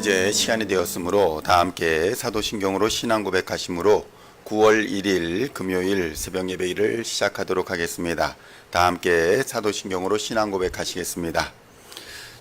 이제 시간이 되었으므로 다 함께 사도신경으로 신앙 고백하심으로 9월 1일 금요일 새벽 예배를 시작하도록 하겠습니다. 다 함께 사도신경으로 신앙 고백하시겠습니다.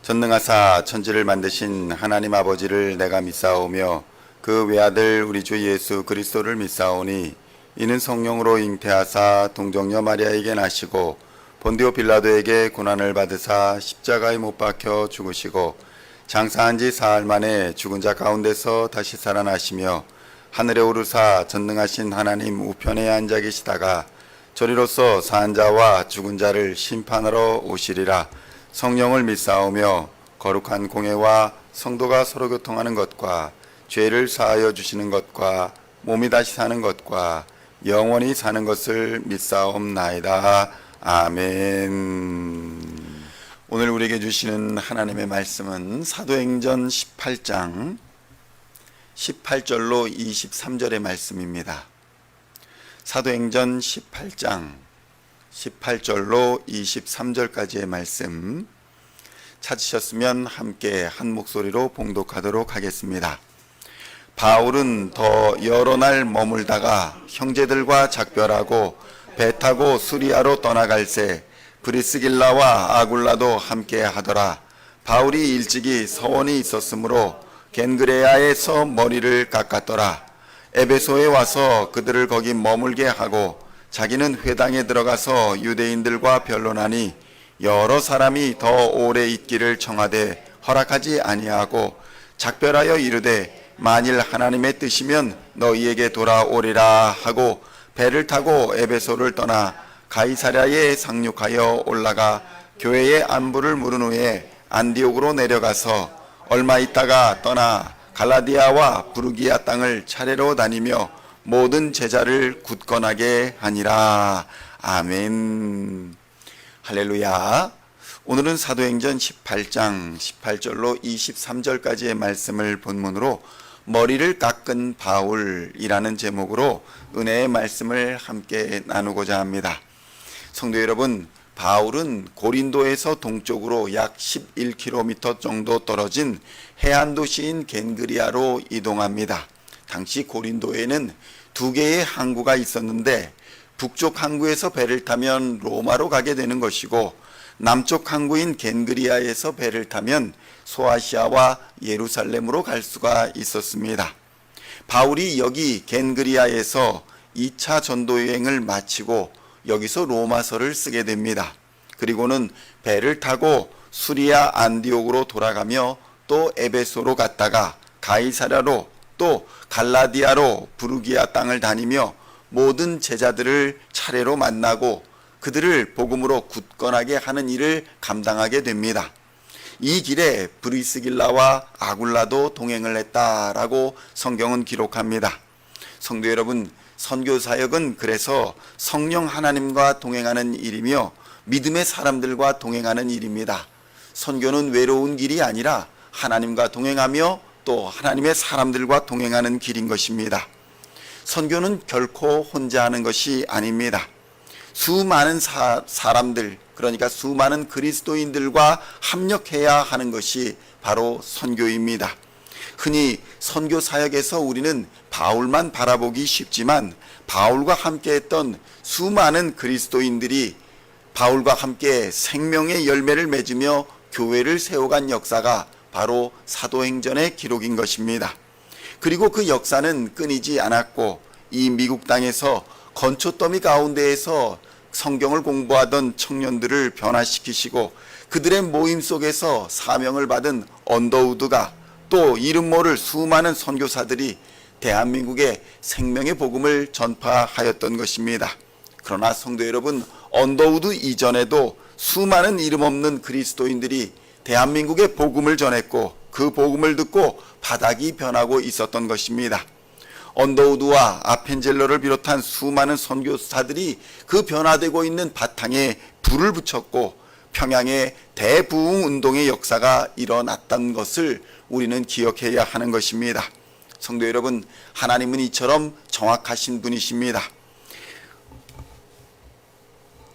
전능하사 천지를 만드신 하나님 아버지를 내가 믿사오며 그 외아들 우리 주 예수 그리스도를 믿사오니 이는 성령으로 잉태하사 동정녀 마리아에게 나시고 본디오 빌라도에게 고난을 받으사 십자가에 못 박혀 죽으시고 장사한 지 사흘 만에 죽은 자 가운데서 다시 살아나시며 하늘에 오르사 전능하신 하나님 우편에 앉아 계시다가 저리로서 사한 자와 죽은 자를 심판하러 오시리라. 성령을 믿사오며 거룩한 공회와 성도가 서로 교통하는 것과 죄를 사하여 주시는 것과 몸이 다시 사는 것과 영원히 사는 것을 믿사옵나이다. 아멘. 오늘 우리에게 주시는 하나님의 말씀은 사도행전 18장 18절로 23절의 말씀입니다. 사도행전 18장 18절로 23절까지의 말씀 찾으셨으면 함께 한 목소리로 봉독하도록 하겠습니다. 바울은 더 여러 날 머물다가 형제들과 작별하고 배 타고 수리아로 떠나갈새 브리스길라와 아굴라도 함께 하더라. 바울이 일찍이 서원이 있었으므로 겐그레아에서 머리를 깎았더라. 에베소에 와서 그들을 거기 머물게 하고 자기는 회당에 들어가서 유대인들과 변론하니 여러 사람이 더 오래 있기를 청하되 허락하지 아니하고 작별하여 이르되 만일 하나님의 뜻이면 너희에게 돌아오리라 하고 배를 타고 에베소를 떠나 가이사랴에 상륙하여 올라가 교회의 안부를 물은 후에 안디옥으로 내려가서 얼마 있다가 떠나 갈라디아와 부르기아 땅을 차례로 다니며 모든 제자를 굳건하게 하니라. 아멘. 할렐루야. 오늘은 사도행전 18장 18절로 23절까지의 말씀을 본문으로 머리를 깎은 바울이라는 제목으로 은혜의 말씀을 함께 나누고자 합니다. 성도 여러분, 바울은 고린도에서 동쪽으로 약 11km 정도 떨어진 해안 도시인 겐그리아로 이동합니다. 당시 고린도에는 두 개의 항구가 있었는데 북쪽 항구에서 배를 타면 로마로 가게 되는 것이고 남쪽 항구인 겐그리아에서 배를 타면 소아시아와 예루살렘으로 갈 수가 있었습니다. 바울이 여기 겐그리아에서 2차 전도 여행을 마치고 여기서 로마서를 쓰게 됩니다. 그리고는 배를 타고 수리아 안디옥으로 돌아가며 또 에베소로 갔다가 가이사랴로 또 갈라디아로 부르기아 땅을 다니며 모든 제자들을 차례로 만나고 그들을 복음으로 굳건하게 하는 일을 감당하게 됩니다. 이 길에 브리스길라와 아굴라도 동행을 했다라고 성경은 기록합니다. 성도 여러분, 선교사역은 그래서 성령 하나님과 동행하는 일이며 믿음의 사람들과 동행하는 일입니다. 선교는 외로운 길이 아니라 하나님과 동행하며 또 하나님의 사람들과 동행하는 길인 것입니다. 선교는 결코 혼자 하는 것이 아닙니다. 수많은 사람들, 그러니까 수많은 그리스도인들과 합력해야 하는 것이 바로 선교입니다. 흔히 선교 사역에서 우리는 바울만 바라보기 쉽지만 바울과 함께했던 수많은 그리스도인들이 바울과 함께 생명의 열매를 맺으며 교회를 세워간 역사가 바로 사도행전의 기록인 것입니다. 그리고 그 역사는 끊이지 않았고 이 미국 땅에서 건초더미 가운데에서 성경을 공부하던 청년들을 변화시키시고 그들의 모임 속에서 사명을 받은 언더우드가 또 이름 모를 수많은 선교사들이 대한민국의 생명의 복음을 전파하였던 것입니다. 그러나 성도 여러분, 언더우드 이전에도 수많은 이름 없는 그리스도인들이 대한민국의 복음을 전했고 그 복음을 듣고 바닥이 변하고 있었던 것입니다. 언더우드와 아펜젤러를 비롯한 수많은 선교사들이 그 변화되고 있는 바탕에 불을 붙였고 평양의 대부흥 운동의 역사가 일어났던 것을 우리는 기억해야 하는 것입니다. 성도 여러분, 하나님은 이처럼 정확하신 분이십니다.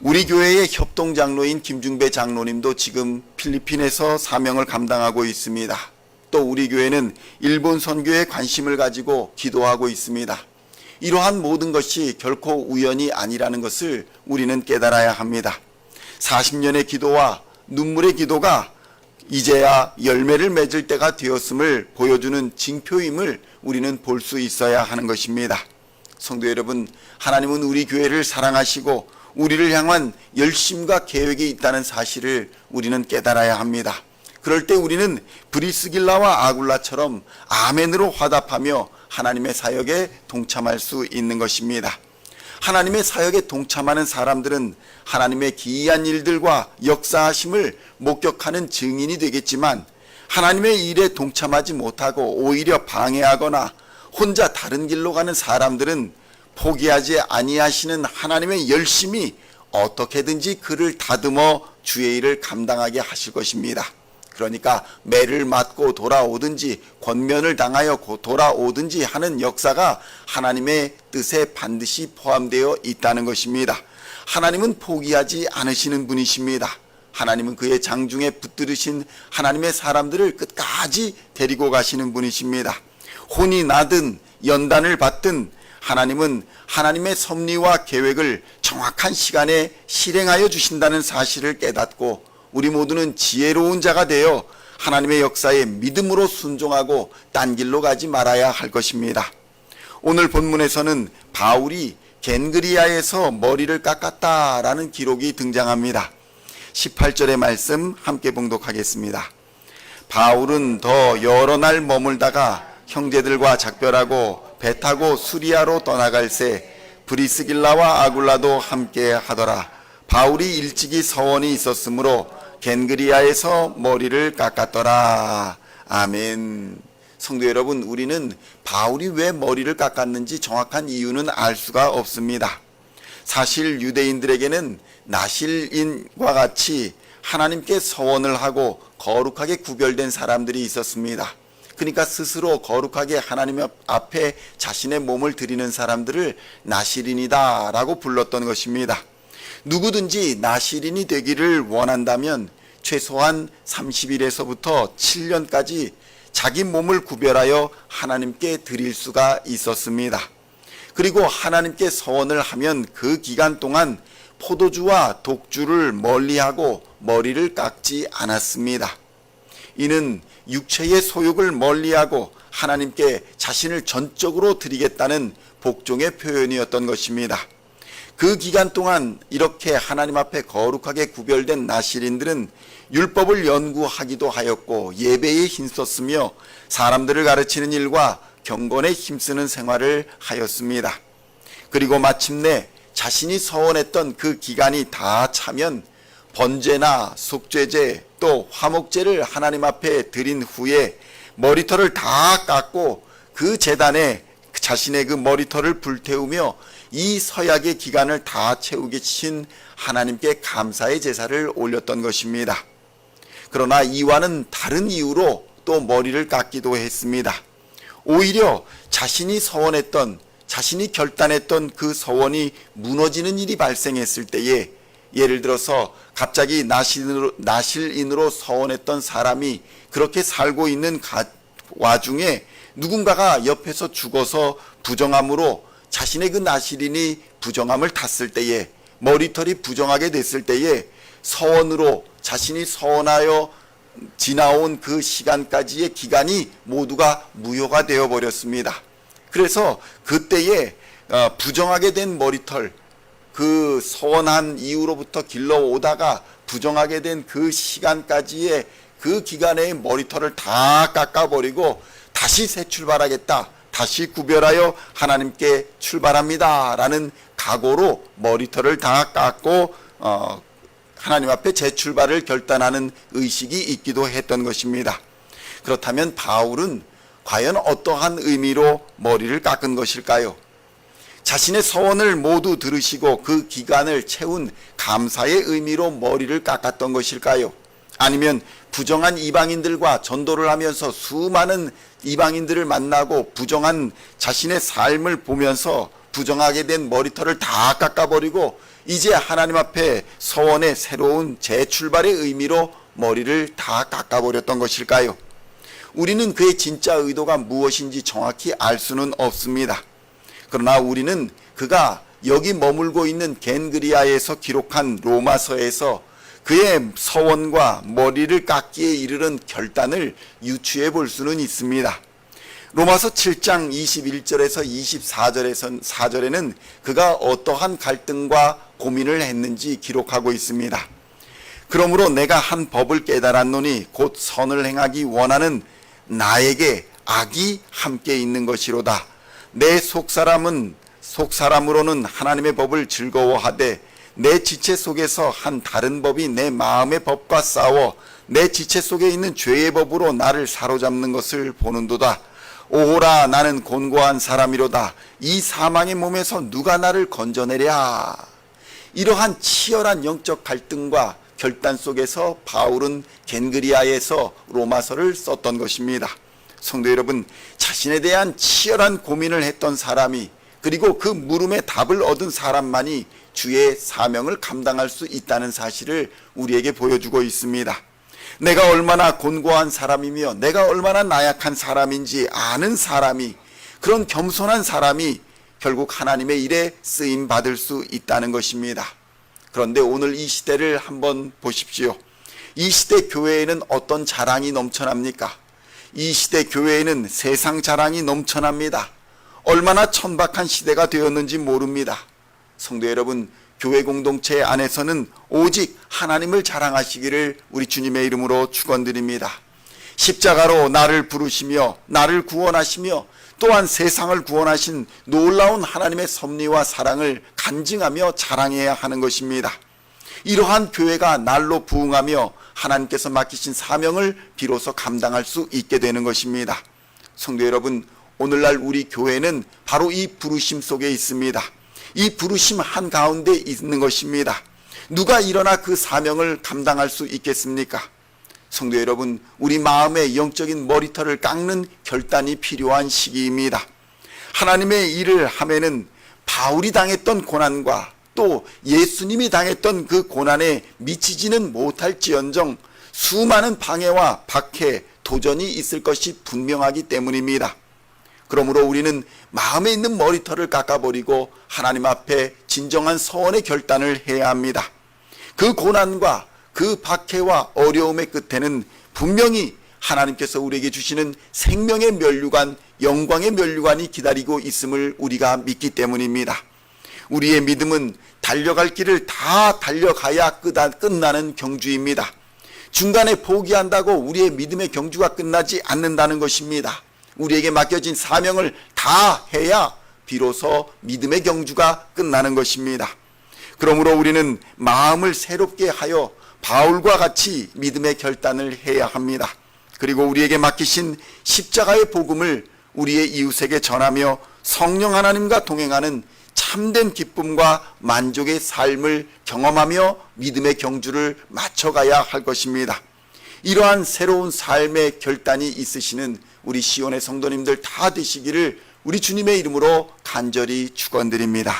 우리 교회의 협동장로인 김중배 장로님도 지금 필리핀에서 사명을 감당하고 있습니다. 또 우리 교회는 일본 선교에 관심을 가지고 기도하고 있습니다. 이러한 모든 것이 결코 우연이 아니라는 것을 우리는 깨달아야 합니다. 40년의 기도와 눈물의 기도가 이제야 열매를 맺을 때가 되었음을 보여주는 징표임을 우리는 볼 수 있어야 하는 것입니다. 성도 여러분, 하나님은 우리 교회를 사랑하시고 우리를 향한 열심과 계획이 있다는 사실을 우리는 깨달아야 합니다. 그럴 때 우리는 브리스길라와 아굴라처럼 아멘으로 화답하며 하나님의 사역에 동참할 수 있는 것입니다. 하나님의 사역에 동참하는 사람들은 하나님의 기이한 일들과 역사하심을 목격하는 증인이 되겠지만, 하나님의 일에 동참하지 못하고 오히려 방해하거나 혼자 다른 길로 가는 사람들은 포기하지 아니하시는 하나님의 열심이 어떻게든지 그를 다듬어 주의 일을 감당하게 하실 것입니다. 그러니까 매를 맞고 돌아오든지 권면을 당하여 돌아오든지 하는 역사가 하나님의 뜻에 반드시 포함되어 있다는 것입니다. 하나님은 포기하지 않으시는 분이십니다. 하나님은 그의 장중에 붙들으신 하나님의 사람들을 끝까지 데리고 가시는 분이십니다. 혼이 나든 연단을 받든 하나님은 하나님의 섭리와 계획을 정확한 시간에 실행하여 주신다는 사실을 깨닫고 우리 모두는 지혜로운 자가 되어 하나님의 역사에 믿음으로 순종하고 딴 길로 가지 말아야 할 것입니다. 오늘 본문에서는 바울이 겐그리아에서 머리를 깎았다라는 기록이 등장합니다. 18절의 말씀 함께 봉독하겠습니다. 바울은 더 여러 날 머물다가 형제들과 작별하고 배 타고 수리아로 떠나갈새 브리스길라와 아굴라도 함께 하더라. 바울이 일찍이 서원이 있었으므로 겐그리아에서 머리를 깎았더라. 아멘. 성도 여러분, 우리는 바울이 왜 머리를 깎았는지 정확한 이유는 알 수가 없습니다. 사실 유대인들에게는 나실인과 같이 하나님께 서원을 하고 거룩하게 구별된 사람들이 있었습니다. 그러니까 스스로 거룩하게 하나님 앞에 자신의 몸을 드리는 사람들을 나실인이다 라고 불렀던 것입니다. 누구든지 나실인이 되기를 원한다면 최소한 30일에서부터 7년까지 자기 몸을 구별하여 하나님께 드릴 수가 있었습니다. 그리고 하나님께 서원을 하면 그 기간 동안 포도주와 독주를 멀리하고 머리를 깎지 않았습니다. 이는 육체의 소욕을 멀리하고 하나님께 자신을 전적으로 드리겠다는 복종의 표현이었던 것입니다. 그 기간 동안 이렇게 하나님 앞에 거룩하게 구별된 나실인들은 율법을 연구하기도 하였고 예배에 힘썼으며 사람들을 가르치는 일과 경건에 힘쓰는 생활을 하였습니다. 그리고 마침내 자신이 서원했던 그 기간이 다 차면 번제나 속죄제 또 화목제를 하나님 앞에 드린 후에 머리털을 다 깎고 그 제단에 자신의 그 머리털을 불태우며 이 서약의 기간을 다 채우게 신 하나님께 감사의 제사를 올렸던 것입니다. 그러나 이와는 다른 이유로 또 머리를 깎기도 했습니다. 오히려 자신이 서원했던, 자신이 결단했던 그 서원이 무너지는 일이 발생했을 때에, 예를 들어서 갑자기 나실인으로 서원했던 사람이 그렇게 살고 있는 와중에 누군가가 옆에서 죽어서 부정함으로 자신의 그 나실인이 부정함을 탔을 때에, 머리털이 부정하게 됐을 때에 서원으로 자신이 서원하여 지나온 그 시간까지의 기간이 모두가 무효가 되어 버렸습니다. 그래서 그때에 부정하게 된 머리털, 그 서원한 이후로부터 길러오다가 부정하게 된 그 시간까지의 그 기간의 머리털을 다 깎아버리고 다시 새 출발하겠다, 다시 구별하여 하나님께 출발합니다 라는 각오로 머리털을 다 깎고 하나님 앞에 재출발을 결단하는 의식이 있기도 했던 것입니다. 그렇다면 바울은 과연 어떠한 의미로 머리를 깎은 것일까요? 자신의 서원을 모두 들으시고 그 기간을 채운 감사의 의미로 머리를 깎았던 것일까요? 아니면 부정한 이방인들과 전도를 하면서 수많은 이방인들을 만나고 부정한 자신의 삶을 보면서 부정하게 된 머리털을 다 깎아버리고 이제 하나님 앞에 서원의 새로운 재출발의 의미로 머리를 다 깎아버렸던 것일까요? 우리는 그의 진짜 의도가 무엇인지 정확히 알 수는 없습니다. 그러나 우리는 그가 여기 머물고 있는 겐그리아에서 기록한 로마서에서 그의 서원과 머리를 깎기에 이르는 결단을 유추해 볼 수는 있습니다. 로마서 7장 21절에서 24절에는 그가 어떠한 갈등과 고민을 했는지 기록하고 있습니다. 그러므로 내가 한 법을 깨달았노니 곧 선을 행하기 원하는 나에게 악이 함께 있는 것이로다. 내 속사람으로는 하나님의 법을 즐거워하되 내 지체 속에서 한 다른 법이 내 마음의 법과 싸워 내 지체 속에 있는 죄의 법으로 나를 사로잡는 것을 보는도다. 오호라, 나는 곤고한 사람이로다. 이 사망의 몸에서 누가 나를 건져내랴. 이러한 치열한 영적 갈등과 결단 속에서 바울은 겐그리아에서 로마서를 썼던 것입니다. 성도 여러분, 자신에 대한 치열한 고민을 했던 사람이, 그리고 그 물음에 답을 얻은 사람만이 주의 사명을 감당할 수 있다는 사실을 우리에게 보여주고 있습니다. 내가 얼마나 곤고한 사람이며 내가 얼마나 나약한 사람인지 아는 사람이, 그런 겸손한 사람이 결국 하나님의 일에 쓰임 받을 수 있다는 것입니다. 그런데 오늘 이 시대를 한번 보십시오. 이 시대 교회에는 어떤 자랑이 넘쳐납니까? 이 시대 교회에는 세상 자랑이 넘쳐납니다. 얼마나 천박한 시대가 되었는지 모릅니다. 성도 여러분, 교회 공동체 안에서는 오직 하나님을 자랑하시기를 우리 주님의 이름으로 축원드립니다. 십자가로 나를 부르시며 나를 구원하시며 또한 세상을 구원하신 놀라운 하나님의 섭리와 사랑을 간증하며 자랑해야 하는 것입니다. 이러한 교회가 날로 부흥하며 하나님께서 맡기신 사명을 비로소 감당할 수 있게 되는 것입니다. 성도 여러분, 오늘날 우리 교회는 바로 이 부르심 속에 있습니다. 이 부르심 한가운데 있는 것입니다. 누가 일어나 그 사명을 감당할 수 있겠습니까? 성도 여러분, 우리 마음의 영적인 머리털을 깎는 결단이 필요한 시기입니다. 하나님의 일을 하면은 바울이 당했던 고난과 또 예수님이 당했던 그 고난에 미치지는 못할지언정 수많은 방해와 박해, 도전이 있을 것이 분명하기 때문입니다. 그러므로 우리는 마음에 있는 머리털을 깎아버리고 하나님 앞에 진정한 서원의 결단을 해야 합니다. 그 고난과 그 박해와 어려움의 끝에는 분명히 하나님께서 우리에게 주시는 생명의 면류관, 영광의 면류관이 기다리고 있음을 우리가 믿기 때문입니다. 우리의 믿음은 달려갈 길을 다 달려가야 끝나는 경주입니다. 중간에 포기한다고 우리의 믿음의 경주가 끝나지 않는다는 것입니다. 우리에게 맡겨진 사명을 다 해야 비로소 믿음의 경주가 끝나는 것입니다. 그러므로 우리는 마음을 새롭게 하여 바울과 같이 믿음의 결단을 해야 합니다. 그리고 우리에게 맡기신 십자가의 복음을 우리의 이웃에게 전하며 성령 하나님과 동행하는 참된 기쁨과 만족의 삶을 경험하며 믿음의 경주를 맞춰가야 할 것입니다. 이러한 새로운 삶의 결단이 있으시는 우리 시온의 성도님들 다 되시기를 우리 주님의 이름으로 간절히 축원드립니다.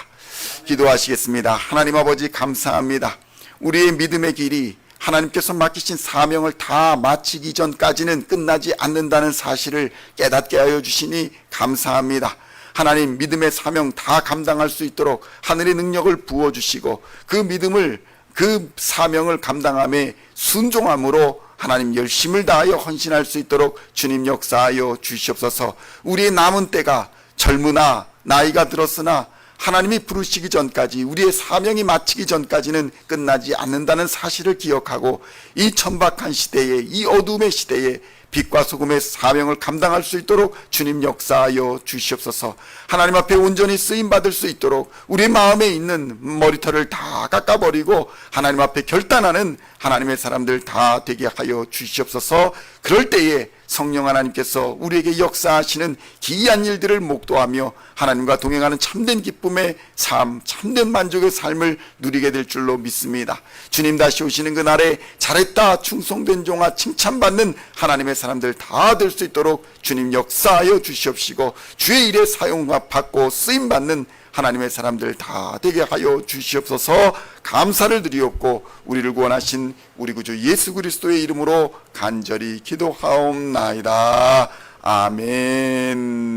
기도하시겠습니다. 하나님 아버지, 감사합니다. 우리의 믿음의 길이 하나님께서 맡기신 사명을 다 마치기 전까지는 끝나지 않는다는 사실을 깨닫게 하여 주시니 감사합니다. 하나님, 믿음의 사명 다 감당할 수 있도록 하늘의 능력을 부어주시고 그 사명을 감당함에 순종함으로 하나님 열심을 다하여 헌신할 수 있도록 주님 역사하여 주시옵소서. 우리의 남은 때가 젊으나 나이가 들었으나 하나님이 부르시기 전까지, 우리의 사명이 마치기 전까지는 끝나지 않는다는 사실을 기억하고 이 천박한 시대에, 이 어둠의 시대에 빛과 소금의 사명을 감당할 수 있도록 주님 역사하여 주시옵소서. 하나님 앞에 온전히 쓰임받을 수 있도록 우리 마음에 있는 머리털을 다 깎아버리고 하나님 앞에 결단하는 하나님의 사람들 다 되게 하여 주시옵소서. 그럴 때에 성령 하나님께서 우리에게 역사하시는 기이한 일들을 목도하며 하나님과 동행하는 참된 기쁨의 삶, 참된 만족의 삶을 누리게 될 줄로 믿습니다. 주님 다시 오시는 그날에 잘했다, 충성된 종아, 칭찬받는 하나님의 사람들 다 될 수 있도록 주님 역사하여 주시옵시고 주의 일에 사용받고 쓰임받는 하나님의 사람들 다 되게 하여 주시옵소서. 감사를 드리옵고 우리를 구원하신 우리 구주 예수 그리스도의 이름으로 간절히 기도하옵나이다. 아멘.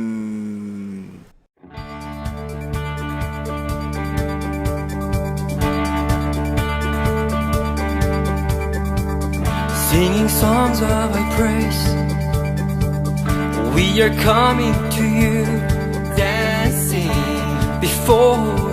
Singing songs of Thy praise, we are coming to You, dancing before